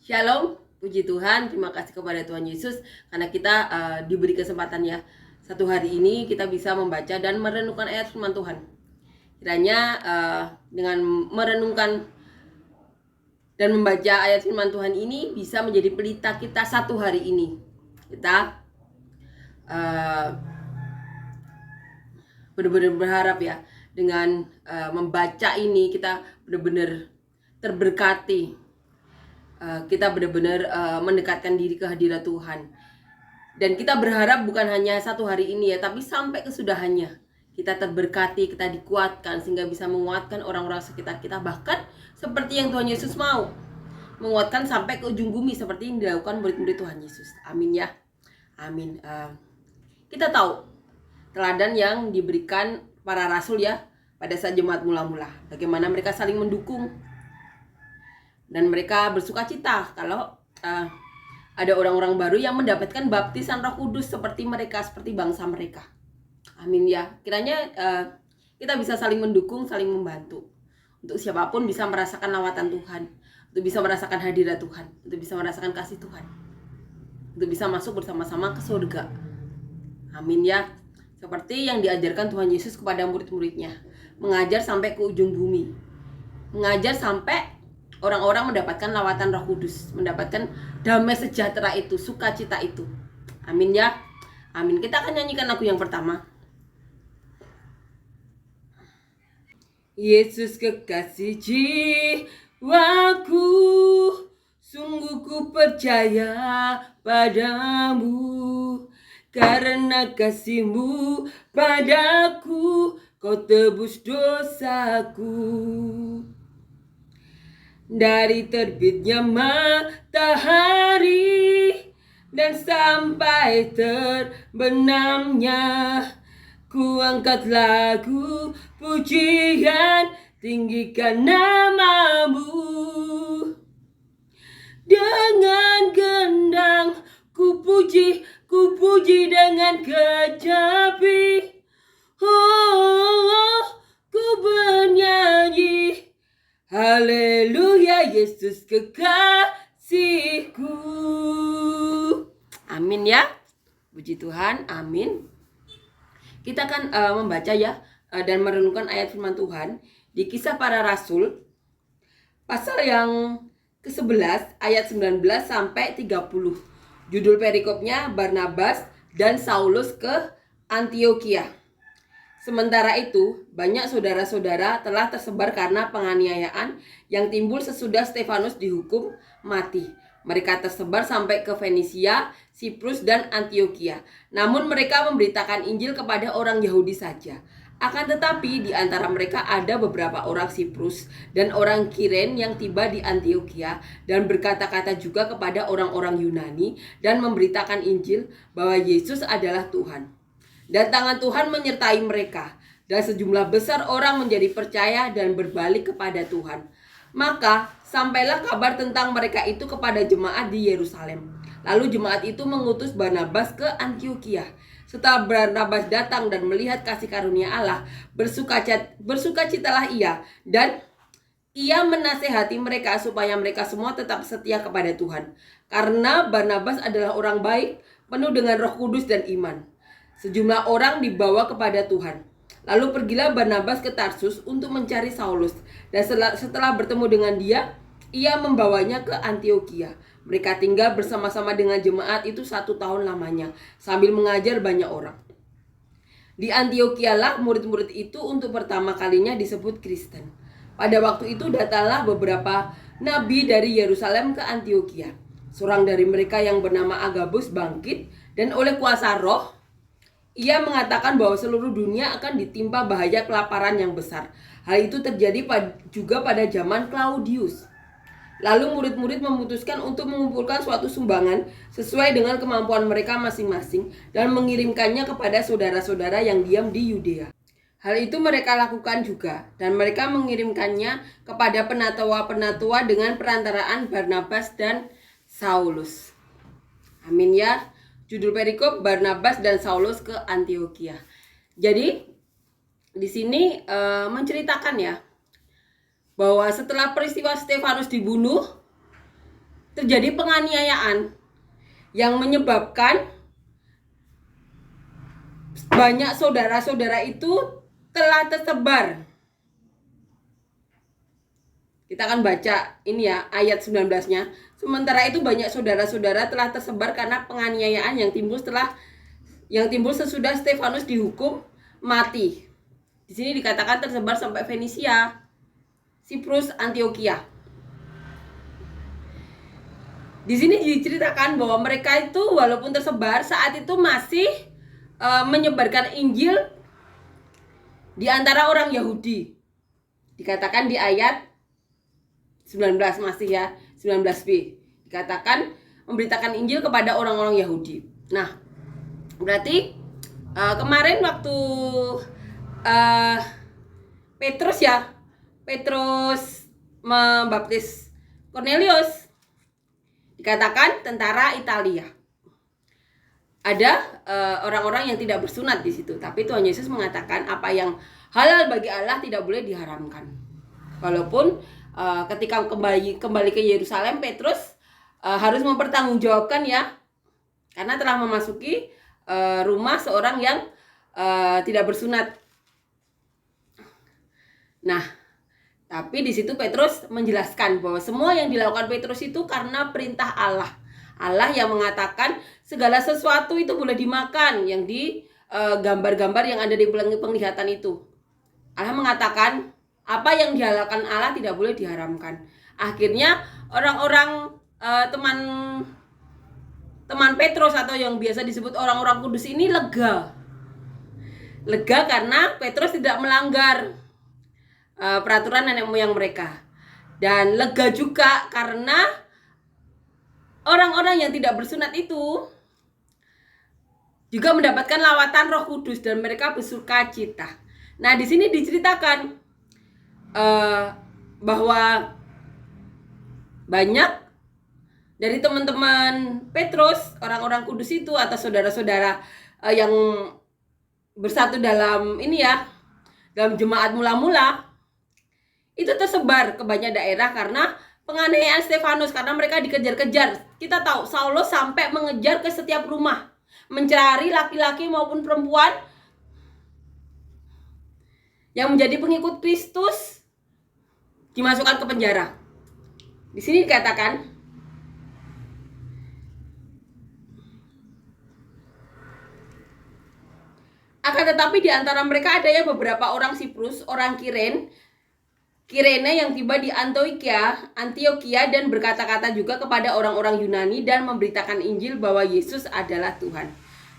Shalom, puji Tuhan, terima kasih kepada Tuhan Yesus karena kita diberi kesempatan ya satu hari ini kita bisa membaca dan merenungkan ayat firman Tuhan. Kiranya dengan merenungkan dan membaca ayat firman Tuhan ini bisa menjadi pelita kita satu hari ini. Kita benar-benar berharap ya dengan membaca ini kita benar-benar terberkati. Kita benar-benar mendekatkan diri ke hadirat Tuhan. Dan kita berharap bukan hanya satu hari ini ya, tapi sampai kesudahannya. Kita terberkati, kita dikuatkan sehingga bisa menguatkan orang-orang sekitar kita. Bahkan seperti yang Tuhan Yesus mau, menguatkan sampai ke ujung bumi seperti yang dilakukan murid-murid Tuhan Yesus. Amin ya. Amin. Kita tahu teladan yang diberikan para rasul ya pada saat jemaat mula-mula. Bagaimana mereka saling mendukung dan mereka bersuka cita kalau ada orang-orang baru yang mendapatkan baptisan Roh Kudus seperti mereka, seperti bangsa mereka. Amin ya. Kiranya kita bisa saling mendukung, saling membantu. Untuk siapapun bisa merasakan lawatan Tuhan, untuk bisa merasakan hadirat Tuhan, untuk bisa merasakan kasih Tuhan, untuk bisa masuk bersama-sama ke surga. Amin ya. Seperti yang diajarkan Tuhan Yesus kepada murid-muridnya, mengajar sampai ke ujung bumi, mengajar sampai orang-orang mendapatkan lawatan Roh Kudus, mendapatkan damai sejahtera itu, sukacita itu. Amin ya. Amin. Kita akan nyanyikan lagu yang pertama. Yesus kekasih jiwaku, sungguh ku percaya padamu, karena kasih-Mu padaku, Kau tebus dosaku. Dari terbitnya matahari dan sampai terbenamnya, ku angkat lagu pujian, tinggikan nama-Mu. Dengan gendang ku puji dengan kecapi. Oh, ku bernyanyi haleluya, Yesus kekasihku. Amin ya. Puji Tuhan, amin. Kita akan membaca ya dan merenungkan ayat firman Tuhan di Kisah Para Rasul pasal yang ke-11 ayat 19 sampai 30. Judul perikopnya Barnabas dan Saulus ke Antiokhia. Sementara itu, banyak saudara-saudara telah tersebar karena penganiayaan yang timbul sesudah Stefanus dihukum mati. Mereka tersebar sampai ke Fenisia, Siprus, dan Antiokhia. Namun mereka memberitakan Injil kepada orang Yahudi saja. Akan tetapi di antara mereka ada beberapa orang Siprus dan orang Kiren yang tiba di Antiokhia dan berkata-kata juga kepada orang-orang Yunani dan memberitakan Injil bahwa Yesus adalah Tuhan. Dan tangan Tuhan menyertai mereka, dan sejumlah besar orang menjadi percaya dan berbalik kepada Tuhan. Maka sampailah kabar tentang mereka itu kepada jemaat di Yerusalem. Lalu jemaat itu mengutus Barnabas ke Antiokhia. Setelah Barnabas datang dan melihat kasih karunia Allah, bersukacitalah ia, dan ia menasehati mereka supaya mereka semua tetap setia kepada Tuhan. Karena Barnabas adalah orang baik, penuh dengan Roh Kudus dan iman. Sejumlah orang dibawa kepada Tuhan. Lalu pergilah Barnabas ke Tarsus untuk mencari Saulus. Dan setelah bertemu dengan dia, ia membawanya ke Antiokhia. Mereka tinggal bersama-sama dengan jemaat itu 1 tahun lamanya, sambil mengajar banyak orang. Di Antiokhia lah murid-murid itu untuk pertama kalinya disebut Kristen. Pada waktu itu datanglah beberapa nabi dari Yerusalem ke Antiokhia. Seorang dari mereka yang bernama Agabus bangkit, dan oleh kuasa Roh, ia mengatakan bahwa seluruh dunia akan ditimpa bahaya kelaparan yang besar. Hal itu terjadi juga pada zaman Claudius. Lalu murid-murid memutuskan untuk mengumpulkan suatu sumbangan sesuai dengan kemampuan mereka masing-masing dan mengirimkannya kepada saudara-saudara yang diam di Yudea. Hal itu mereka lakukan juga, dan mereka mengirimkannya kepada penatua-penatua dengan perantaraan Barnabas dan Saulus. Amin ya. Judul perikop Barnabas dan Saulus ke Antiokhia. Jadi di sini menceritakan ya bahwa setelah peristiwa Stefanus dibunuh, terjadi penganiayaan yang menyebabkan banyak saudara-saudara itu telah tersebar. Kita akan baca ini ya ayat 19-nya. Sementara itu banyak saudara-saudara telah tersebar karena penganiayaan yang timbul sesudah Stefanus dihukum mati. Di sini dikatakan tersebar sampai Fenisia, Siprus, Antioquia. Di sini diceritakan bahwa mereka itu walaupun tersebar saat itu masih menyebarkan Injil di antara orang Yahudi. Dikatakan di ayat 19 masih ya, 19b. Dikatakan memberitakan Injil kepada orang-orang Yahudi. Nah, berarti kemarin waktu Petrus membaptis Cornelius, dikatakan tentara Italia. Ada orang-orang yang tidak bersunat di situ, tapi Tuhan Yesus mengatakan apa yang halal bagi Allah tidak boleh diharamkan. Walaupun ketika kembali ke Yerusalem, Petrus harus mempertanggungjawabkan ya, karena telah memasuki rumah seorang yang tidak bersunat. Nah, tapi di situ Petrus menjelaskan bahwa semua yang dilakukan Petrus itu karena perintah Allah. Allah yang mengatakan segala sesuatu itu boleh dimakan, yang di gambar-gambar yang ada di penglihatan itu. Allah mengatakan apa yang dihalalkan Allah tidak boleh diharamkan. Akhirnya orang-orang teman Petrus atau yang biasa disebut orang-orang kudus ini lega karena Petrus tidak melanggar peraturan nenek moyang mereka, dan lega juga karena orang-orang yang tidak bersunat itu juga mendapatkan lawatan Roh Kudus dan mereka bersukacita. Nah, di sini diceritakan bahwa banyak dari teman-teman Petrus, orang-orang kudus itu atau saudara-saudara yang bersatu dalam ini ya, dalam jemaat mula-mula, itu tersebar ke banyak daerah karena penganiayaan Stefanus, karena mereka dikejar-kejar. Kita tahu Saulus sampai mengejar ke setiap rumah, mencari laki-laki maupun perempuan yang menjadi pengikut Kristus, dimasukkan ke penjara. Di sini dikatakan akan tetapi di antara mereka ada yang beberapa orang Siprus, orang Kirene yang tiba di Antioquia dan berkata-kata juga kepada orang-orang Yunani dan memberitakan Injil bahwa Yesus adalah Tuhan.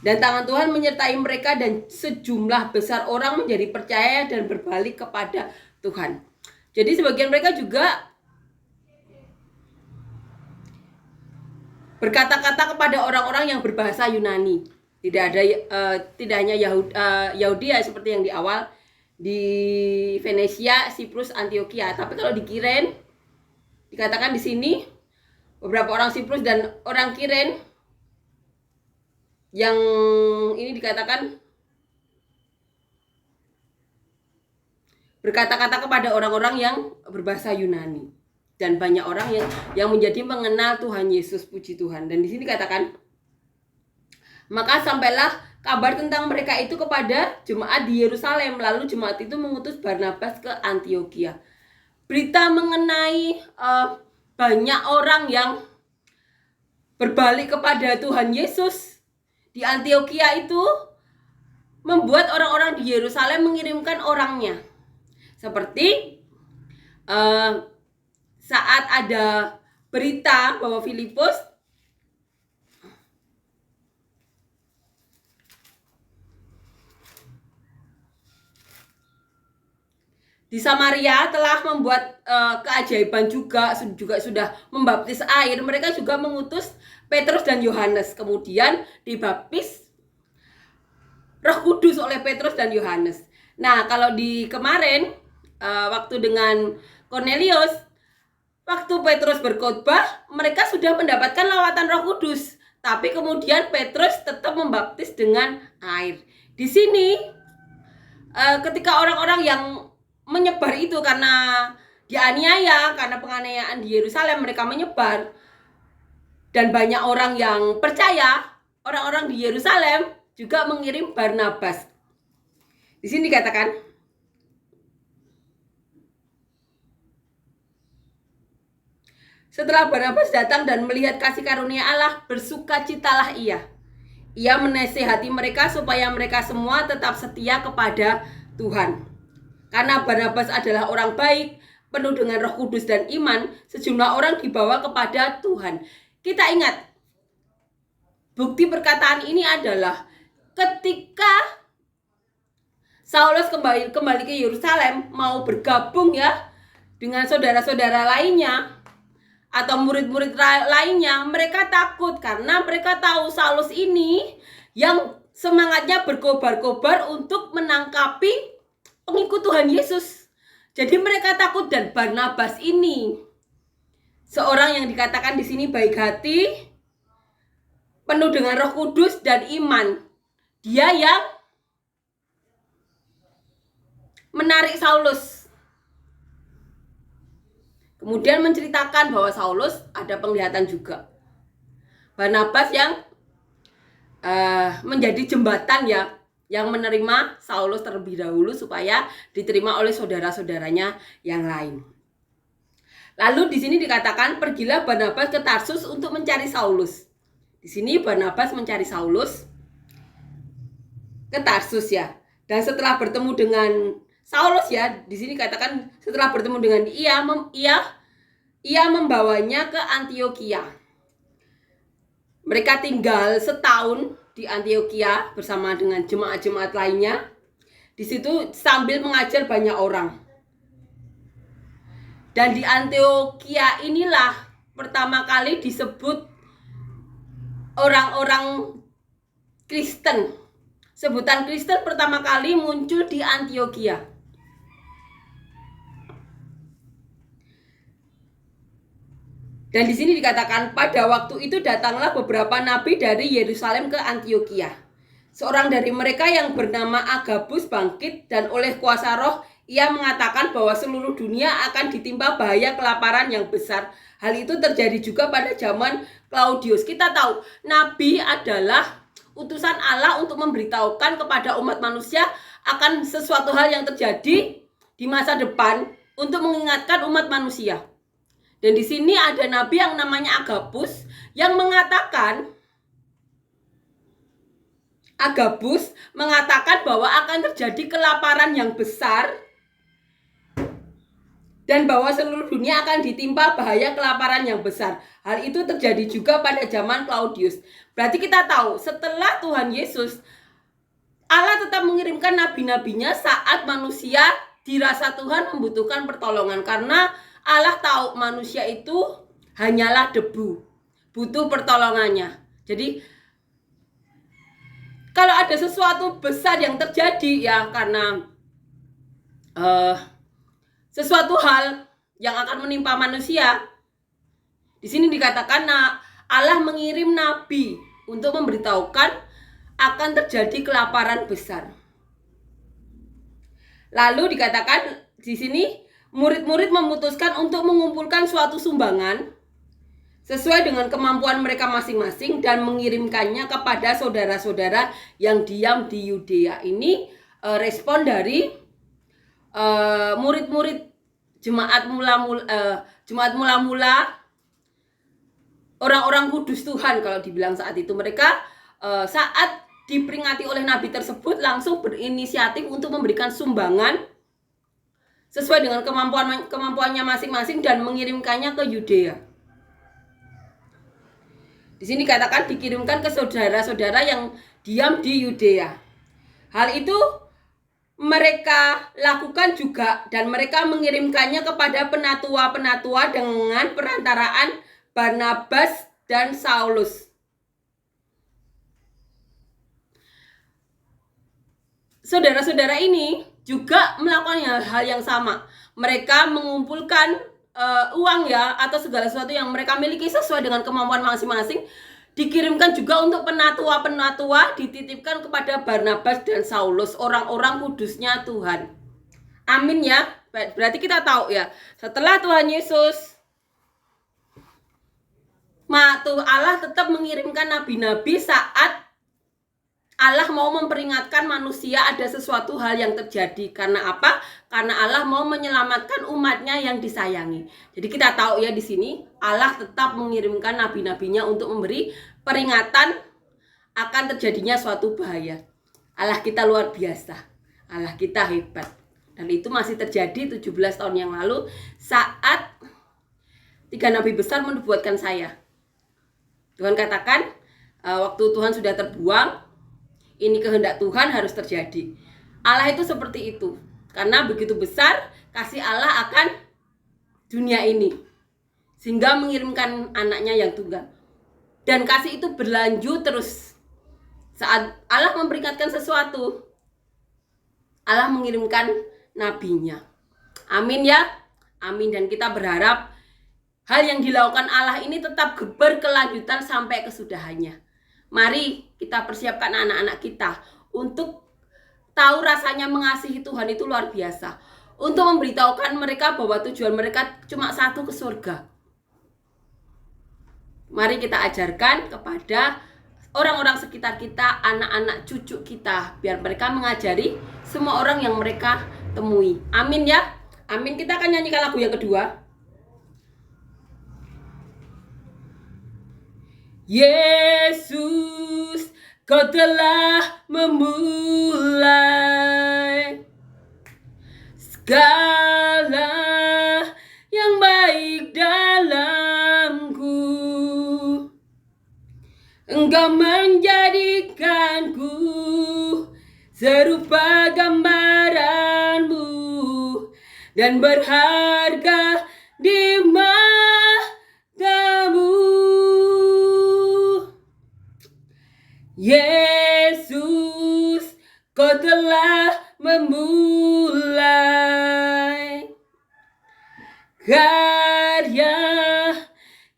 Dan tangan Tuhan menyertai mereka dan sejumlah besar orang menjadi percaya dan berbalik kepada Tuhan. Jadi sebagian mereka juga berkata-kata kepada orang-orang yang berbahasa Yunani. Tidak hanya Yahudi ya, seperti yang di awal di Venesia, Siprus, Antioquia. Tapi kalau di Kiren dikatakan di sini beberapa orang Siprus dan orang Kiren yang ini dikatakan berkata-kata kepada orang-orang yang berbahasa Yunani, dan banyak orang yang menjadi mengenal Tuhan Yesus, puji Tuhan. Dan di sini dikatakan maka sampailah kabar tentang mereka itu kepada jemaat di Yerusalem. Lalu jemaat itu mengutus Barnabas ke Antioquia. Berita mengenai banyak orang yang berbalik kepada Tuhan Yesus di Antioquia itu membuat orang-orang di Yerusalem mengirimkan orangnya. Seperti saat ada berita bahwa Filipus di Samaria telah membuat keajaiban juga sudah membaptis air, mereka juga mengutus Petrus dan Yohanes, kemudian dibaptis Roh Kudus oleh Petrus dan Yohanes. Nah, kalau di kemarin waktu dengan Cornelius, waktu Petrus berkhotbah, mereka sudah mendapatkan lawatan Roh Kudus, tapi kemudian Petrus tetap membaptis dengan air. Di sini ketika orang-orang yang menyebar itu karena dianiaya, karena penganiayaan di Yerusalem, mereka menyebar. Dan banyak orang yang percaya, orang-orang di Yerusalem juga mengirim Barnabas. Di sini dikatakan, setelah Barnabas datang dan melihat kasih karunia Allah, bersukacitalah ia. Ia menasihati mereka supaya mereka semua tetap setia kepada Tuhan. Karena Barnabas adalah orang baik, penuh dengan Roh Kudus dan iman, sejumlah orang dibawa kepada Tuhan. Kita ingat, bukti perkataan ini adalah ketika Saulus kembali ke Yerusalem, mau bergabung ya dengan saudara-saudara lainnya atau murid-murid lainnya, mereka takut karena mereka tahu Saulus ini yang semangatnya berkobar-kobar untuk menangkapi pengikut Tuhan Yesus. Jadi mereka takut, dan Barnabas ini seorang yang dikatakan di sini baik hati, penuh dengan Roh Kudus dan iman. Dia yang menarik Saulus. Kemudian menceritakan bahwa Saulus ada penglihatan juga. Barnabas yang menjadi jembatan ya, yang menerima Saulus terlebih dahulu supaya diterima oleh saudara-saudaranya yang lain. Lalu di sini dikatakan, pergilah Barnabas ke Tarsus untuk mencari Saulus. Di sini Barnabas mencari Saulus ke Tarsus ya. Dan setelah bertemu dengan Saulus ya, di sini katakan setelah bertemu dengan ia membawanya ke Antiokhia. Mereka tinggal setahun di Antiokhia bersama dengan jemaat-jemaat lainnya. Di situ sambil mengajar banyak orang. Dan di Antiokhia inilah pertama kali disebut orang-orang Kristen. Sebutan Kristen pertama kali muncul di Antiokhia. Dan di sini dikatakan, pada waktu itu datanglah beberapa nabi dari Yerusalem ke Antiokhia. Seorang dari mereka yang bernama Agabus bangkit, dan oleh kuasa Roh ia mengatakan bahwa seluruh dunia akan ditimpa bahaya kelaparan yang besar. Hal itu terjadi juga pada zaman Claudius. Kita tahu nabi adalah utusan Allah untuk memberitahukan kepada umat manusia akan sesuatu hal yang terjadi di masa depan untuk mengingatkan umat manusia. Dan di sini ada nabi yang namanya Agabus yang mengatakan bahwa akan terjadi kelaparan yang besar dan bahwa seluruh dunia akan ditimpa bahaya kelaparan yang besar. Hal itu terjadi juga pada zaman Claudius. Berarti kita tahu setelah Tuhan Yesus, Allah tetap mengirimkan nabi-nabinya saat manusia dirasa Tuhan membutuhkan pertolongan. Karena Allah tahu manusia itu hanyalah debu, butuh pertolongannya. Jadi kalau ada sesuatu besar yang terjadi ya karena sesuatu hal yang akan menimpa manusia, di sini dikatakan Allah mengirim nabi untuk memberitahukan akan terjadi kelaparan besar. Lalu dikatakan di sini murid-murid memutuskan untuk mengumpulkan suatu sumbangan sesuai dengan kemampuan mereka masing-masing dan mengirimkannya kepada saudara-saudara yang diam di Yudea. Ini respon dari murid-murid jemaat mula-mula orang-orang kudus Tuhan kalau dibilang saat itu. Mereka saat diperingati oleh nabi tersebut langsung berinisiatif untuk memberikan sumbangan sesuai dengan kemampuannya masing-masing dan mengirimkannya ke Yudea. Di sini katakan dikirimkan ke saudara-saudara yang diam di Yudea. Hal itu mereka lakukan juga dan mereka mengirimkannya kepada penatua-penatua dengan perantaraan Barnabas dan Saulus. Saudara-saudara ini juga melakukan hal yang sama. Mereka mengumpulkan uang ya atau segala sesuatu yang mereka miliki sesuai dengan kemampuan masing-masing, dikirimkan juga untuk penatua-penatua, dititipkan kepada Barnabas dan Saulus, orang-orang kudusnya Tuhan. Amin ya. Berarti kita tahu ya, setelah Tuhan Yesus Allah tetap mengirimkan nabi-nabi saat Allah mau memperingatkan manusia ada sesuatu hal yang terjadi. Karena apa? Karena Allah mau menyelamatkan umatnya yang disayangi. Jadi kita tahu ya di sini Allah tetap mengirimkan nabi-nabinya untuk memberi peringatan akan terjadinya suatu bahaya. Allah kita luar biasa. Allah kita hebat. Dan itu masih terjadi 17 tahun yang lalu saat 3 nabi besar menubuatkan saya. Tuhan katakan waktu Tuhan sudah terbuang, ini kehendak Tuhan harus terjadi. Allah itu seperti itu. Karena begitu besar kasih Allah akan dunia ini. Sehingga mengirimkan anaknya yang tunggal. Dan kasih itu berlanjut terus. Saat Allah memperingatkan sesuatu, Allah mengirimkan nabinya. Amin ya. Amin. Dan kita berharap hal yang dilakukan Allah ini tetap berkelanjutan sampai kesudahannya. Mari kita persiapkan anak-anak kita untuk tahu rasanya mengasihi Tuhan itu luar biasa. Untuk memberitahukan mereka bahwa tujuan mereka cuma satu, ke surga. Mari kita ajarkan kepada orang-orang sekitar kita, anak-anak cucu kita, biar mereka mengajari semua orang yang mereka temui. Amin ya. Amin. Kita akan nyanyikan lagu yang kedua. Yesus, Kau telah memulai segala yang baik dalamku. Engkau menjadikanku serupa gambaranmu dan berharga di matamu. Yesus, Kau telah memulai karya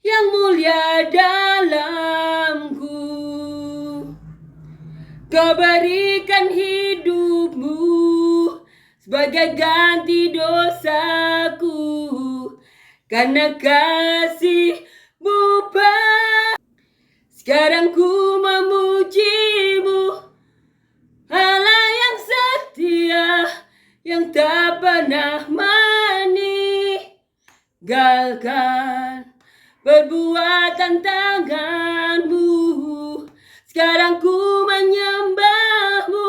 yang mulia dalamku. Kau berikan hidupmu sebagai ganti dosaku, karena kasih-Mu. Sekarang ku memuji-Mu, Allah yang setia, yang tak pernah meninggalkan perbuatan tangan-Mu. Sekarang ku menyembah-Mu,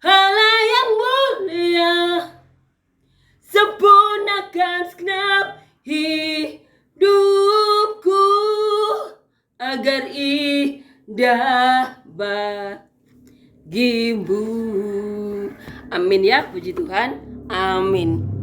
Allah yang mulia, sempurnakan segenap hidupku agar indah bagimu. Amin ya, puji Tuhan. Amin.